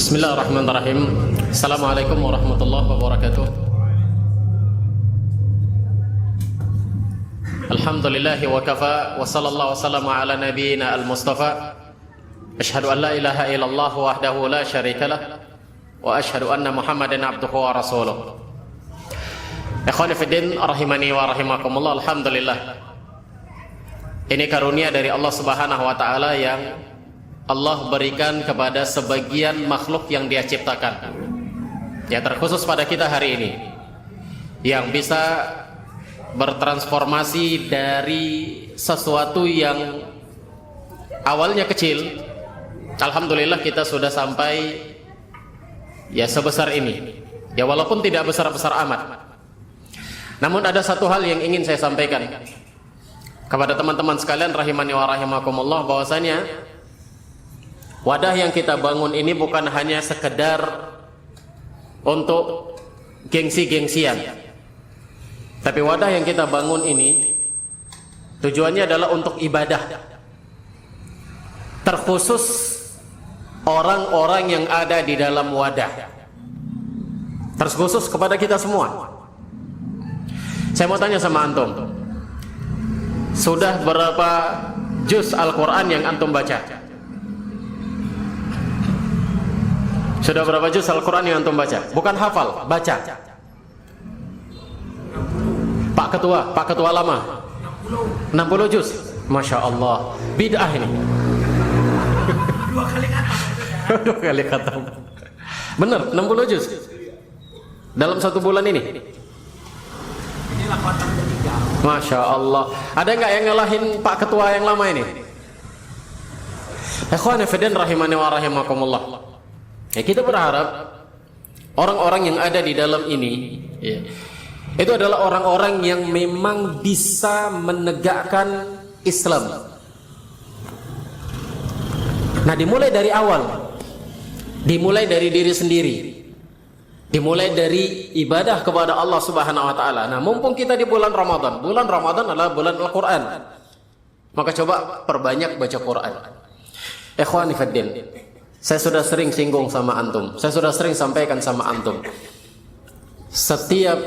Bismillahirrahmanirrahim. Assalamualaikum warahmatullahi wabarakatuh. Alhamdulillahi wa kafa wa sallallahu wasallam ala nabiyyina al-mustafa. Asyhadu an la ilaha illallah wahdahu la syarikalah wa asyhadu anna Muhammadan abduhu wa rasuluh. Ikhwani fiddin rahimani wa rahimakumullah. Alhamdulillah, ini karunia dari Allah Subhanahu wa taala yang Allah berikan kepada sebagian makhluk yang Dia ciptakan, ya, terkhusus pada kita hari ini, yang bisa bertransformasi dari sesuatu yang awalnya kecil. Alhamdulillah kita sudah sampai ya sebesar ini, ya, walaupun tidak besar-besar amat. Namun ada satu hal yang ingin saya sampaikan kepada teman-teman sekalian rahimani wa rahimakumullah, bahwasanya wadah yang kita bangun ini bukan hanya sekedar untuk gengsi-gengsian, tapi wadah yang kita bangun ini tujuannya adalah untuk ibadah, terkhusus orang-orang yang ada di dalam wadah, terkhusus kepada kita semua. Saya mau tanya sama antum, sudah berapa juz Al-Quran yang antum baca? Sudah berapa juz Al-Quran yang antum baca? Bukan hafal, baca. Pak Ketua lama 60 juz. Masya Allah, bid'ah ini. Dua kali khatam. Bener, 60 juz dalam satu bulan ini. Inilah khatam ketiga. Masya Allah. Ada nggak yang ngalahin Pak Ketua yang lama ini? Ikhwan fillah rahimani wa rahimakumullah. Ya, kita berharap orang-orang yang ada di dalam ini, ya, itu adalah orang-orang yang memang bisa menegakkan Islam. Nah, dimulai dari awal, dimulai dari diri sendiri, dimulai dari ibadah kepada Allah Subhanahu wa taala. Nah, mumpung kita di bulan Ramadan adalah bulan Al-Quran, maka coba perbanyak baca Quran. Ikhwani fiddin, saya sudah sering singgung sama antum, saya sudah sering sampaikan sama antum, setiap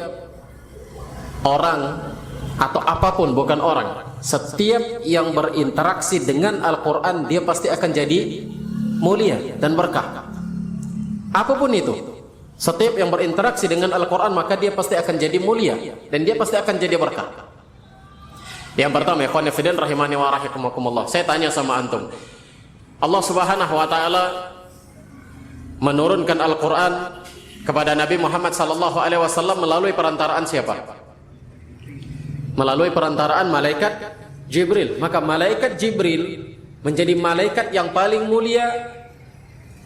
orang atau apapun, bukan orang, setiap yang berinteraksi dengan Al-Quran, dia pasti akan jadi mulia dan berkah. Apapun itu, setiap yang berinteraksi dengan Al-Quran, maka dia pasti akan jadi mulia dan dia pasti akan jadi berkah. Yang pertama, ikhwan fillah rahimani wa rahimakumullah, saya tanya sama antum, Allah Subhanahu wa taala menurunkan Al-Quran kepada Nabi Muhammad sallallahu alaihi wasallam melalui perantaraan siapa? Melalui perantaraan malaikat Jibril. Maka malaikat Jibril menjadi malaikat yang paling mulia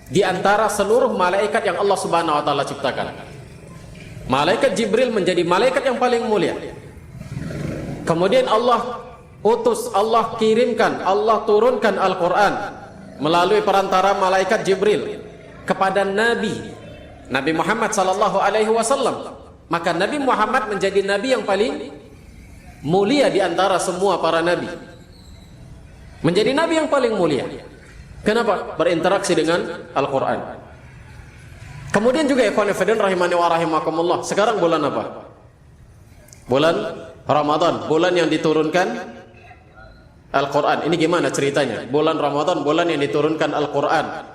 di antara seluruh malaikat yang Allah Subhanahu wa taala ciptakan. Malaikat Jibril menjadi malaikat yang paling mulia. Kemudian Allah utus, Allah kirimkan, Allah turunkan Al-Quran melalui perantara malaikat Jibril kepada Nabi Muhammad sallallahu alaihi wasallam. Maka Nabi Muhammad menjadi nabi yang paling mulia di antara semua para nabi. Menjadi nabi yang paling mulia. Kenapa? Berinteraksi dengan Al-Quran. Kemudian juga ikhwan fillah rahimani wa rahimakumullah, sekarang bulan apa? Bulan Ramadan, bulan yang diturunkan Al-Quran. Ini gimana ceritanya? Bulan Ramadan, bulan yang diturunkan Al-Quran.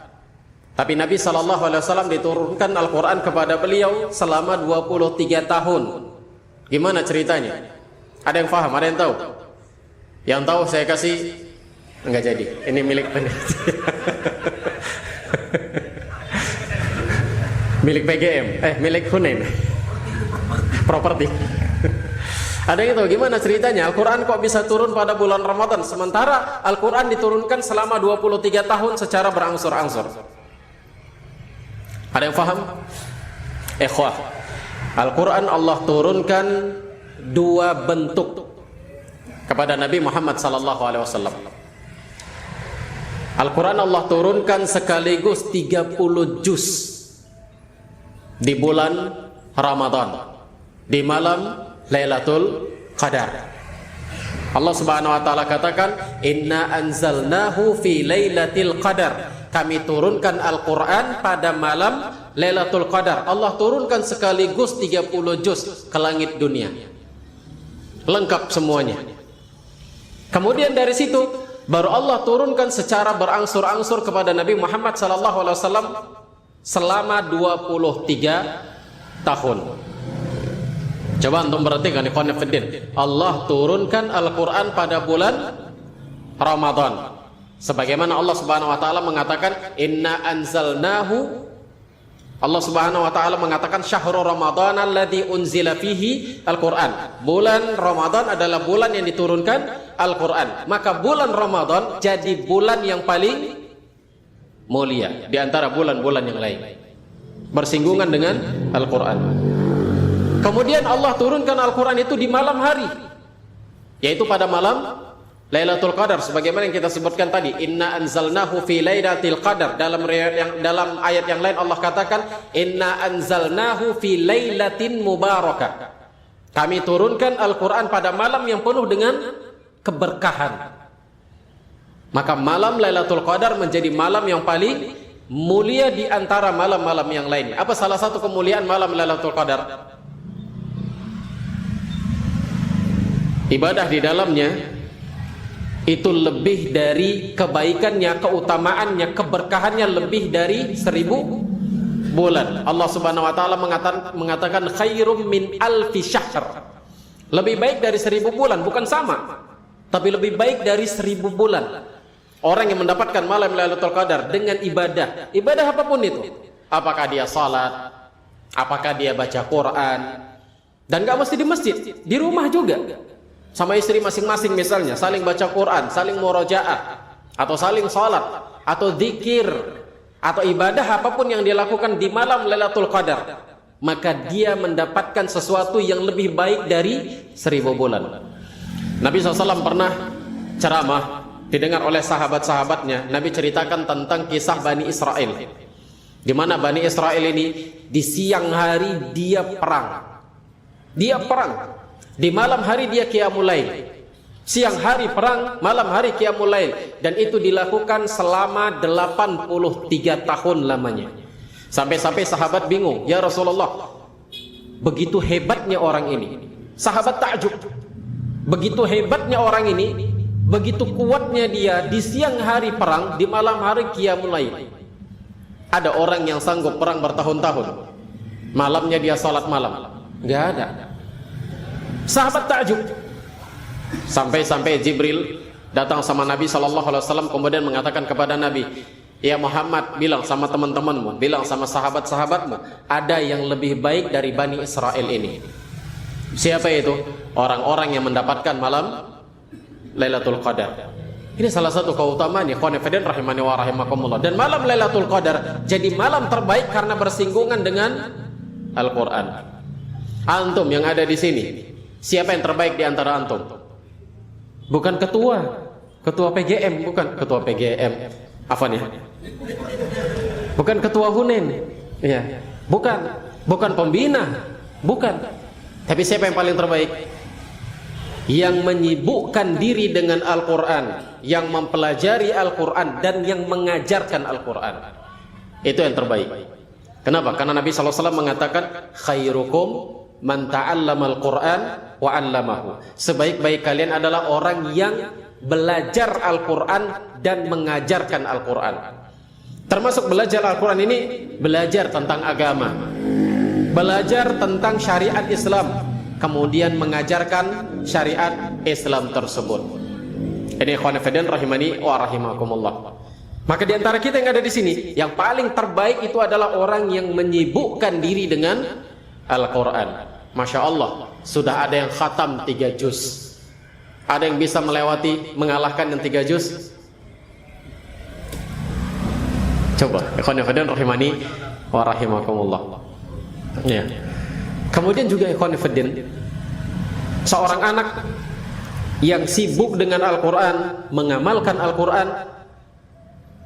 Tapi Nabi SAW diturunkan Al-Quran kepada beliau selama 23 tahun. Gimana ceritanya? Ada yang paham? Ada yang tahu? Yang tahu saya kasih. Enggak jadi. Ini milik panitia. Milik PGM. Milik Hunain. Properti. Ada yang tahu gimana ceritanya? Al-Quran kok bisa turun pada bulan Ramadan, sementara Al-Quran diturunkan selama 23 tahun secara berangsur-angsur? Ada yang paham? Ikhwah, Al-Quran Allah turunkan dua bentuk kepada Nabi Muhammad SAW. Al-Quran Allah turunkan sekaligus 30 juz di bulan Ramadan, di malam Lailatul Qadar. Allah Subhanahu wa taala katakan, "Inna anzalnahu fi lailatul qadar." kami turunkan Al-Quran pada malam Lailatul Qadar. Allah turunkan sekaligus 30 juz ke langit dunia, lengkap semuanya. Kemudian dari situ baru Allah turunkan secara berangsur-angsur kepada Nabi Muhammad SAW selama 23 tahun. Coba antum perhatikan, ikhwan fillah, Allah turunkan Al-Quran pada bulan Ramadan. Sebagaimana Allah Subhanahu wa taala mengatakan, "Inna anzalnahu", Allah Subhanahu wa taala mengatakan, "Syahrul Ramadan alladzi unzila fihi Al-Qur'an." Bulan Ramadan adalah bulan yang diturunkan Al-Qur'an. Maka bulan Ramadan jadi bulan yang paling mulia di antara bulan-bulan yang lain, bersinggungan dengan Al-Qur'an. Kemudian Allah turunkan Al-Quran itu di malam hari, yaitu pada malam Lailatul Qadar, sebagaimana yang kita sebutkan tadi, "Inna anzalnahu fi lailatul qadar." Dalam ayat yang lain Allah katakan, "Inna anzalnahu fi lailatin mubarakah." Kami turunkan Al-Quran pada malam yang penuh dengan keberkahan. Maka malam Lailatul Qadar menjadi malam yang paling mulia di antara malam-malam yang lain. Apa salah satu kemuliaan malam Lailatul Qadar? Ibadah di dalamnya itu lebih dari kebaikannya, keutamaannya, keberkahannya lebih dari 1000 bulan. Allah Subhanahu wa taala mengatakan khairum min alfi syahr. Lebih baik dari 1000 bulan, bukan sama, tapi lebih baik dari 1000 bulan. Orang yang mendapatkan malam Lailatul Qadar dengan ibadah, ibadah apapun itu, apakah dia salat, apakah dia baca Quran, dan gak mesti di masjid, di rumah juga, sama istri masing-masing misalnya, saling baca Quran, saling murojaah, atau saling salat, atau zikir, atau ibadah apapun yang dilakukan di malam Lailatul Qadar, maka dia mendapatkan sesuatu yang lebih baik dari 1000 bulan. Nabi SAW pernah ceramah, didengar oleh sahabat-sahabatnya. Nabi ceritakan tentang kisah Bani Israel, di mana Bani Israel ini di siang hari dia perang, di malam hari dia qiyamul lail. Siang hari perang, malam hari qiyamul lail, dan itu dilakukan selama 83 tahun lamanya. Sampai-sampai sahabat bingung, "Ya Rasulullah, begitu hebatnya orang ini." Sahabat takjub, begitu hebatnya orang ini, begitu kuatnya dia di siang hari perang, di malam hari qiyamul lail. Ada orang yang sanggup perang bertahun-tahun, malamnya dia salat malam? Enggak ada. Sahabat takjub. Sampai-sampai Jibril datang sama Nabi SAW, kemudian mengatakan kepada Nabi, "Ya Muhammad, bilang sama teman-temanmu, bilang sama sahabat-sahabatmu, ada yang lebih baik dari Bani Israel ini." Siapa itu? Orang-orang yang mendapatkan malam Lailatul Qadar. Ini salah satu keutamaan, ikhwan fillah rahimani wa rahimakumullah. Dan malam Lailatul Qadar jadi malam terbaik karena bersinggungan dengan Al-Quran. Antum yang ada di sini, siapa yang terbaik di antara antum? Bukan ketua PGM, bukan ketua PGM, afwan ya, bukan ketua Hunen, ya, bukan pembina, bukan. Tapi siapa yang paling terbaik? Yang menyibukkan diri dengan Al-Quran, yang mempelajari Al-Quran, dan yang mengajarkan Al-Quran. Itu yang terbaik. Kenapa? Karena Nabi SAW mengatakan, "Khairukum man ta'allama al-Quran wa 'allamahu." Sebaik-baik kalian adalah orang yang belajar Al-Quran dan mengajarkan Al-Quran. Termasuk belajar Al-Quran ini, belajar tentang agama, belajar tentang syariat Islam, kemudian mengajarkan syariat Islam tersebut. Ini ikhwan fillah rahimani wa rahimakumullah. Maka di antara kita yang ada di sini, yang paling terbaik itu adalah orang yang menyibukkan diri dengan Al-Quran. Masya Allah, sudah ada yang khatam 3 juz. Ada yang bisa mengalahkan yang 3 juz? Coba, ikhwan fillah rahimani wa rahimakumullah. Ya. Kemudian juga ikhwan fillah, seorang anak yang sibuk dengan Al-Quran, mengamalkan Al-Quran,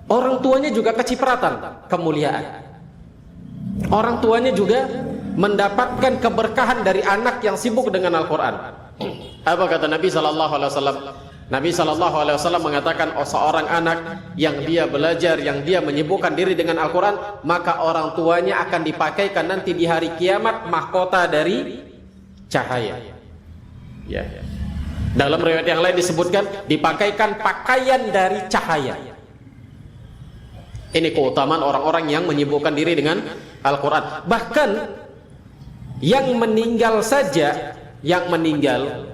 orang tuanya juga kecipratan kemuliaan. Orang tuanya juga mendapatkan keberkahan dari anak yang sibuk dengan Al-Quran. Apa kata Nabi SAW? Nabi SAW mengatakan, oh, seorang anak yang dia belajar, yang dia menyibukkan diri dengan Al-Quran, maka orang tuanya akan dipakaikan nanti di hari kiamat mahkota dari cahaya. Ya. Dalam riwayat yang lain disebutkan dipakaikan pakaian dari cahaya. Ini keutamaan orang-orang yang menyibukkan diri dengan Al-Quran. Bahkan yang meninggal saja, yang meninggal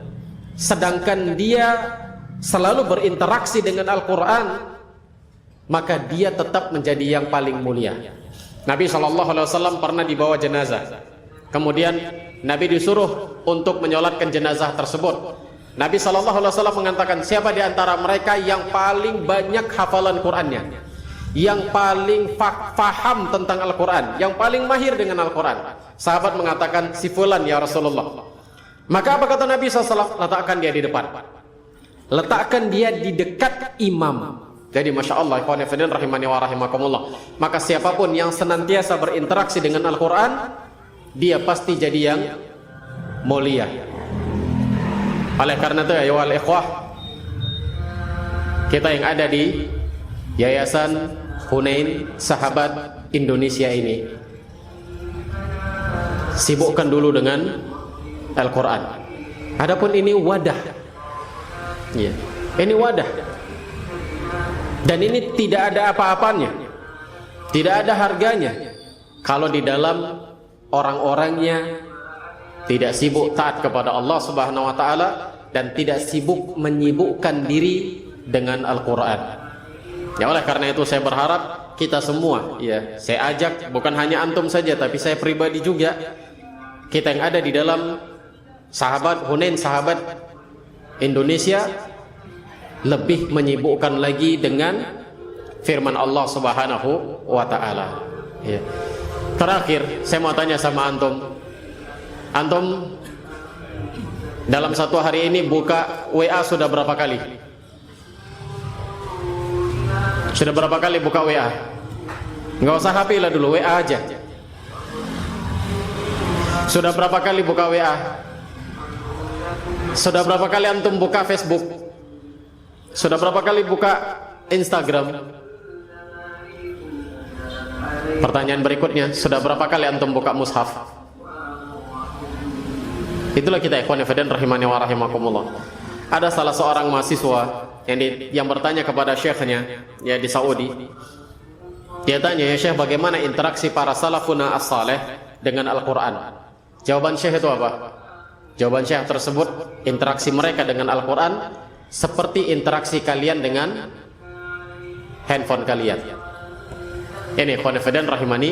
sedangkan dia selalu berinteraksi dengan Al-Quran, maka dia tetap menjadi yang paling mulia. Nabi SAW pernah dibawa jenazah. Kemudian Nabi disuruh untuk menyolatkan jenazah tersebut. Nabi SAW mengatakan, siapa di antara mereka yang paling banyak hafalan Qur'annya, yang paling faham tentang Al-Quran, yang paling mahir dengan Al-Quran? Sahabat mengatakan, si fulan ya Rasulullah. Maka apa kata Nabi SAW? Letakkan dia di depan, letakkan dia di dekat imam. Jadi Masya Allah, ikhwan fillah rahimani wa rahimakumullah, maka siapapun yang senantiasa berinteraksi dengan Al-Quran, dia pasti jadi yang mulia. Oleh karena itu ya wal ikhwah, kita yang ada di Yayasan Hunain Sahabat Indonesia ini, sibukkan dulu dengan Al-Quran. Adapun ini wadah, ya, ini wadah, dan ini tidak ada apa-apanya, tidak ada harganya kalau di dalam orang-orangnya tidak sibuk taat kepada Allah Subhanahu wa taala dan tidak sibuk menyibukkan diri dengan Al-Quran. Ya, oleh karena itu saya berharap kita semua, ya, saya ajak bukan hanya antum saja, tapi saya pribadi juga, kita yang ada di dalam Sahabat Hunain Sahabat Indonesia, lebih menyibukkan lagi dengan firman Allah Subhanahu wa taala. Ya. Terakhir saya mau tanya sama antum. Antum dalam satu hari ini buka WA sudah berapa kali? Sudah berapa kali buka WA? Nggak usah HP lah dulu, WA aja. Sudah berapa kali buka WA? Sudah berapa kali antum buka Facebook? Sudah berapa kali buka Instagram? Pertanyaan berikutnya, sudah berapa kali antum buka mushaf? Itulah kita ikhwan fillah rahimani wa rahimakumullah. Ada salah seorang mahasiswa yang bertanya kepada syekhnya, ya, di Saudi. Dia tanya, ya Syekh, bagaimana interaksi para salafuna as-saleh dengan Al-Quran? Jawaban Syekh itu apa? Jawaban Syekh tersebut, interaksi mereka dengan Al-Quran seperti interaksi kalian dengan handphone kalian. Ini ikhwan fillah rahimani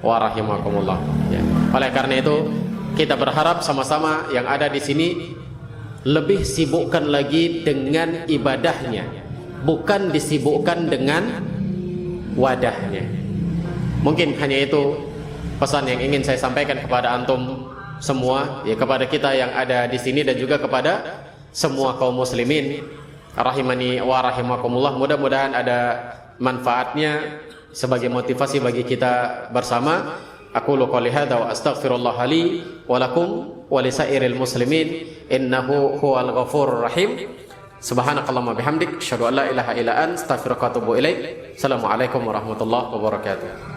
wa rahimakumullah. Ya. Oleh karena itu kita berharap sama-sama yang ada di sini lebih sibukkan lagi dengan ibadahnya, bukan disibukkan dengan wadahnya. Mungkin hanya itu pesan yang ingin saya sampaikan kepada antum semua, ya, kepada kita yang ada di sini dan juga kepada semua kaum muslimin rahimani wa rahimakumullah. Mudah-mudahan ada manfaatnya sebagai motivasi bagi kita bersama. Aqulu qouli hadza wa astaghfirullah li wa lakum wa lisairil muslimin innahu huwal ghafurur rahim. Subhanakallahumma bihamdik asyhadu an la ilaha illa anta astaghfiruka wa atubu ilaik. Assalamualaikum warahmatullahi wabarakatuh.